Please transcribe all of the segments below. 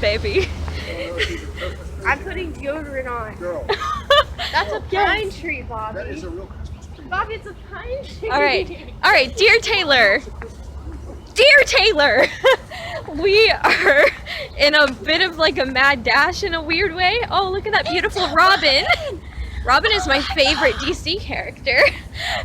Baby. I'm putting deodorant on. Girl. That's a pine tree, Bobby. That is a real Christmas tree. Bobby, it's a pine tree. All right, dear Taylor. Dear Taylor, we are in a bit of like a mad dash in a weird way. Oh, look at that beautiful Robin. Robin is my favorite DC character.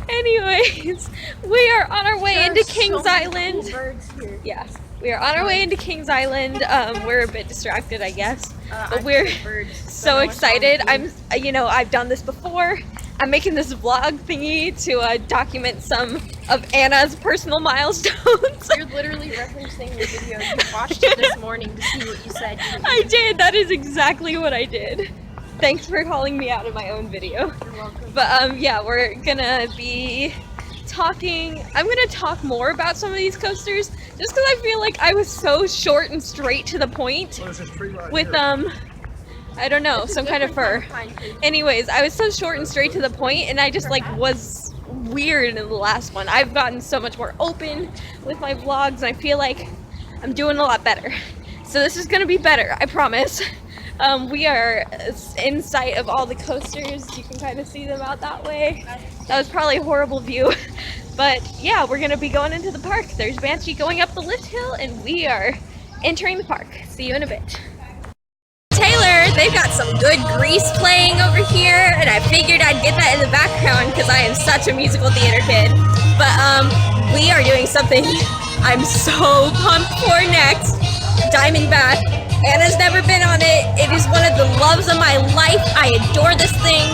Anyways, we are on our way into Kings Island. Cool birds here. Yeah, we are on our way into Kings Island. We're a bit distracted, I guess, but we're so excited. I've done this before. I'm making this vlog thingy to document some of Anna's personal milestones. You're literally referencing the video. You watched it this morning to see what you said. I did. That is exactly what I did. Thanks for calling me out in my own video. You're welcome. But yeah, we're gonna be talking. I'm gonna talk more about some of these coasters just because I feel like I was so short and straight to the point with I don't know, some kind of fur. Anyways, I was so short and straight to the point, and I just like was weird in the last one. I've gotten so much more open with my vlogs, and I feel like I'm doing a lot better. So this is gonna be better, I promise. We are in sight of all the coasters. You can kind of see them out that way. That was probably a horrible view. But yeah, we're gonna be going into the park. There's Banshee going up the lift hill, and we are entering the park. See you in a bit. Taylor, they've got some good Grease playing over here, and I figured I'd get that in the background because I am such a musical theater kid. But we are doing something I'm so pumped for next. Diamondback. Anna's never been on it. It is one of the loves of my life. I adore this thing.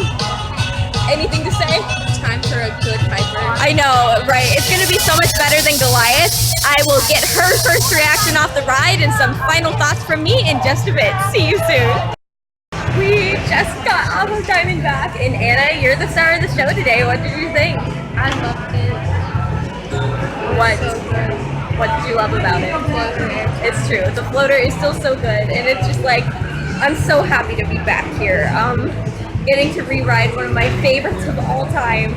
Anything to say? Time for a good Piper. I know, right? It's gonna be so much better than Goliath. I will get her first reaction off the ride and some final thoughts from me in just a bit. See you soon. We just got off of Diamondback, and Anna, you're the star of the show today. What did you think? I loved it. What? So good. What did you love about it? It's true. The floater is still so good, and it's just like, I'm so happy to be back here. Getting to re-ride one of my favorites of all time,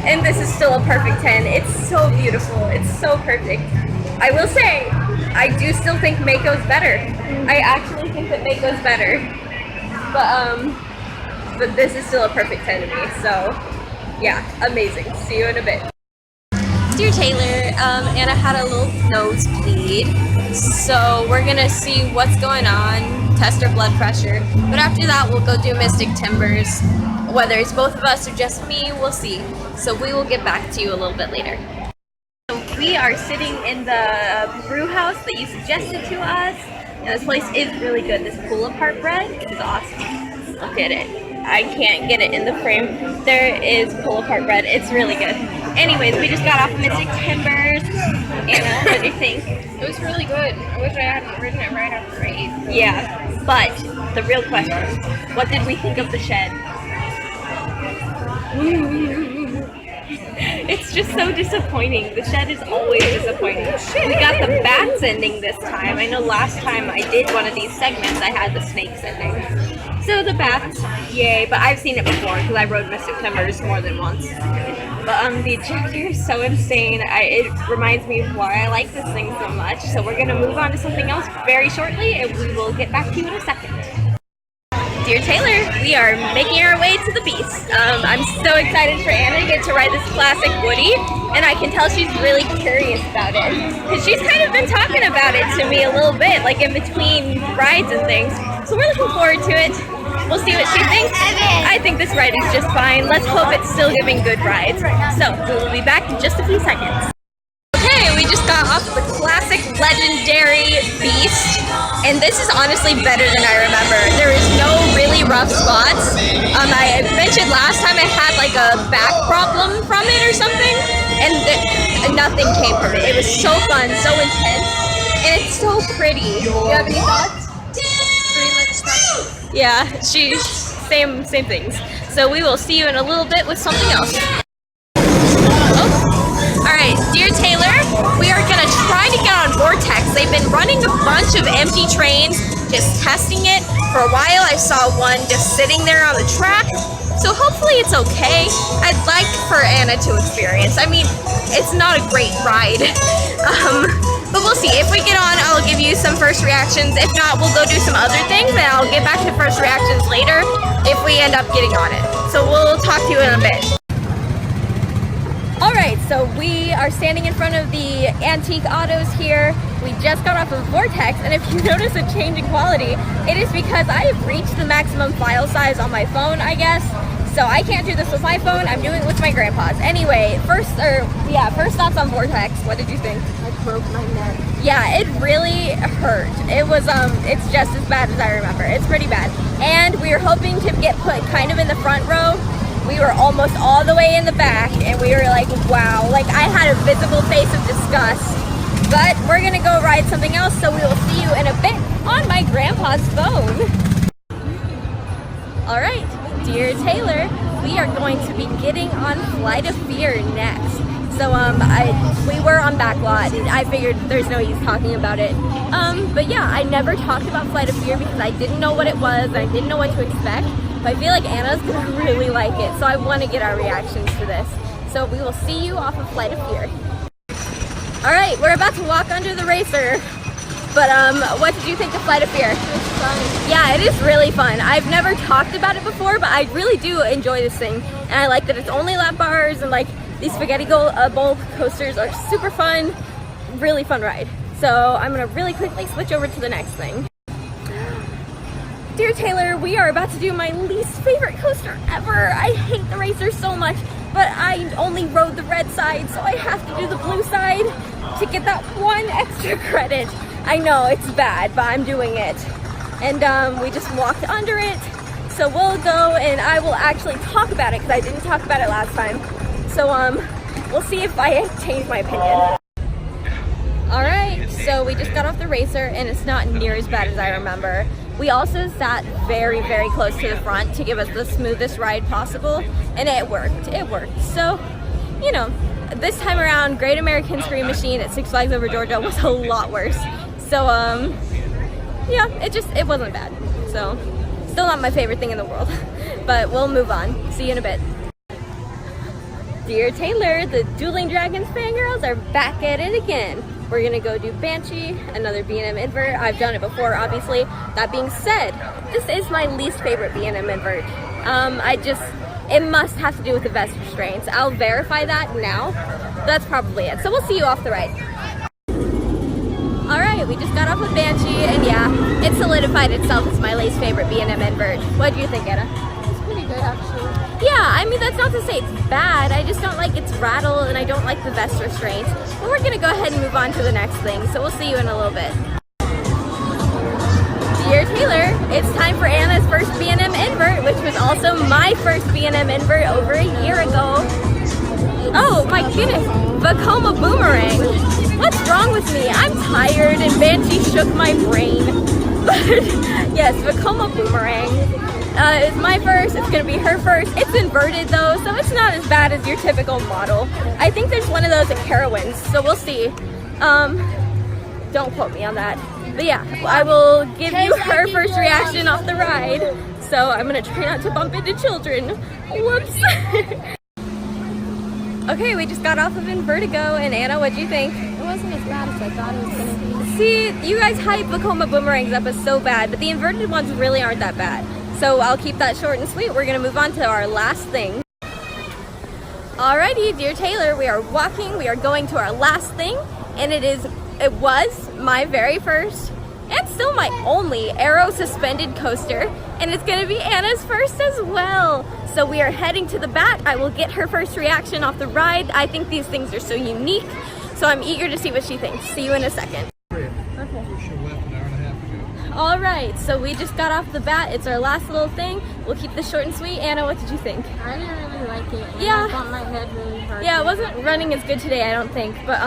and this is still a perfect 10. It's so beautiful. It's so perfect. I will say, I do still think Mako's better. I actually think that Mako's better, but this is still a perfect 10 to me. So, yeah, amazing. See you in a bit. Dear Taylor, Anna had a little nosebleed, so we're gonna see what's going on, test her blood pressure, but after that we'll go do Mystic Timbers. Whether it's both of us or just me, we'll see. So we will get back to you a little bit later. We are sitting in the brew house that you suggested to us. Now, this place is really good. This pull-apart bread is awesome. Look at it. I can't get it in the frame. There is pull-apart bread. It's really good. Anyways, we just got off of Mystic Timbers. Anna, what do you think? It was really good. I wish I hadn't ridden it right after I ate. Yeah, but the real question, what did we think of the shed? It's just so disappointing. The shed is always disappointing. We got the bats ending this time. I know last time I did one of these segments, I had the snakes ending. So the bats, yay, but I've seen it before because I rode Mystic Timbers more than once. But the ejector is so insane. It reminds me of why I like this thing so much. So we're gonna move on to something else very shortly, and we will get back to you in a second. Dear Taylor, we are making our way to the beast. I'm so excited for Anna to get to ride this classic Woody, and I can tell she's really curious about it. Because she's kind of been talking about it to me a little bit, like in between rides and things. So we're looking forward to it. We'll see what she thinks. I think this ride is just fine. Let's hope it's still giving good rides. So we will be back in just a few seconds. Okay, we just got off the classic legendary beast, and this is honestly better than I remember. There is no really rough spots. I mentioned last time I had like a back problem from it or something, and nothing came from it. It was so fun, so intense, and it's so pretty. Do you have any thoughts? Pretty much stuff. Yeah, same things. So we will see you in a little bit with something else. Alright, dear Taylor, we are gonna try to get on Vortex. They've been running a bunch of empty trains, just testing it. For a while I saw one just sitting there on the track, so hopefully it's okay. I'd like for Anna to experience. I mean, it's not a great ride, But we'll see. If we get on, I'll give you some first reactions. If not, we'll go do some other things, and I'll get back to first reactions later if we end up getting on it. So we'll talk to you in a bit. Alright, so we are standing in front of the antique autos here. We just got off of Vortex, and if you notice a change in quality, it is because I have reached the maximum file size on my phone, I guess. So I can't do this with my phone, I'm doing it with my grandpa's. Anyway, first thoughts on Vortex. What did you think? I broke my neck. Yeah, it really hurt. It was, it's just as bad as I remember. It's pretty bad. And we were hoping to get put kind of in the front row. We were almost all the way in the back, and we were like, wow. Like, I had a visible face of disgust. But we're gonna go ride something else, so we will see you in a bit on my grandpa's phone. All right, dear Taylor, we are going to be getting on Flight of Fear next. So we were on backlot. I figured there's no use talking about it. But yeah, I never talked about Flight of Fear because I didn't know what it was. I didn't know what to expect. But I feel like Anna's gonna really like it, so I want to get our reactions to this. So we will see you off of Flight of Fear. All right, we're about to walk under the racer. But what did you think of Flight of Fear? It's fun. Yeah, it is really fun. I've never talked about it before, but I really do enjoy this thing. And I like that it's only lap bars, and like these spaghetti bowl coasters are super fun. Really fun ride. So I'm gonna really quickly switch over to the next thing. Dear Taylor, we are about to do my least favorite coaster ever. I hate the racer so much, but I only rode the red side, so I have to do the blue side to get that one extra credit. I know it's bad, but I'm doing it. And we just walked under it, so we'll go and I will actually talk about it because I didn't talk about it last time. So we'll see if I change my opinion. All right, so we just got off the racer, and it's not near as bad as I remember. We also sat very, very close to the front to give us the smoothest ride possible, and it worked. It worked. So, you know, this time around, Great American Scream Machine at Six Flags Over Georgia was a lot worse. So, yeah, it wasn't bad. So, still not my favorite thing in the world, but we'll move on. See you in a bit. Dear Taylor, the Dueling Dragons fangirls are back at it again. We're gonna go do Banshee, another B&M invert. I've done it before, obviously. That being said, this is my least favorite B&M invert. It must have to do with the vest restraints. I'll verify that now. That's probably it. So we'll see you off the ride. All right, we just got off of Banshee, and yeah, it solidified itself as my least favorite B&M invert. What do you think, Anna? It's pretty good, actually. Yeah, I mean, that's not to say it's bad. I just don't like its rattle, and I don't like the vest restraints. But we're gonna go ahead and move on to the next thing, so we'll see you in a little bit. Dear Taylor, it's time for Anna's first B&M invert, which was also my first B&M invert over a year ago. Oh my goodness, Vekoma Boomerang. What's wrong with me? I'm tired, and Banshee shook my brain. But yes, Vekoma Boomerang. It's my first, it's gonna be her first. It's inverted though, so it's not as bad as your typical model. I think there's one of those at Carowinds, so we'll see. Don't quote me on that. But yeah, I will give you her first reaction off the ride. So I'm gonna try not to bump into children. Whoops. Okay, we just got off of Invertigo, and Anna, what'd you think? It wasn't as bad as I thought it was gonna be. See, you guys hype Vekoma Boomerangs up as so bad, but the inverted ones really aren't that bad. So I'll keep that short and sweet. We're gonna move on to our last thing. Alrighty, dear Taylor, we are walking. We are going to our last thing, and it was my very first and still my only aero suspended coaster, and it's gonna be Anna's first as well. So we are heading to the back. I will get her first reaction off the ride. I think these things are so unique, so I'm eager to see what she thinks. See you in a second. All right, so we just got off the bat. It's our last little thing. We'll keep this short and sweet. Anna, what did you think? I didn't really like it. And Yeah. I thought my head really hurt. Yeah, it wasn't running as good today, I don't think. But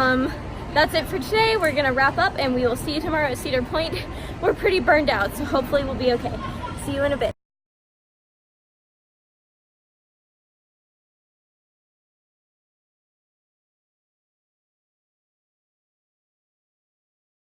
that's it for today. We're gonna wrap up, and we will see you tomorrow at Cedar Point. We're pretty burned out, so hopefully we'll be okay. See you in a bit.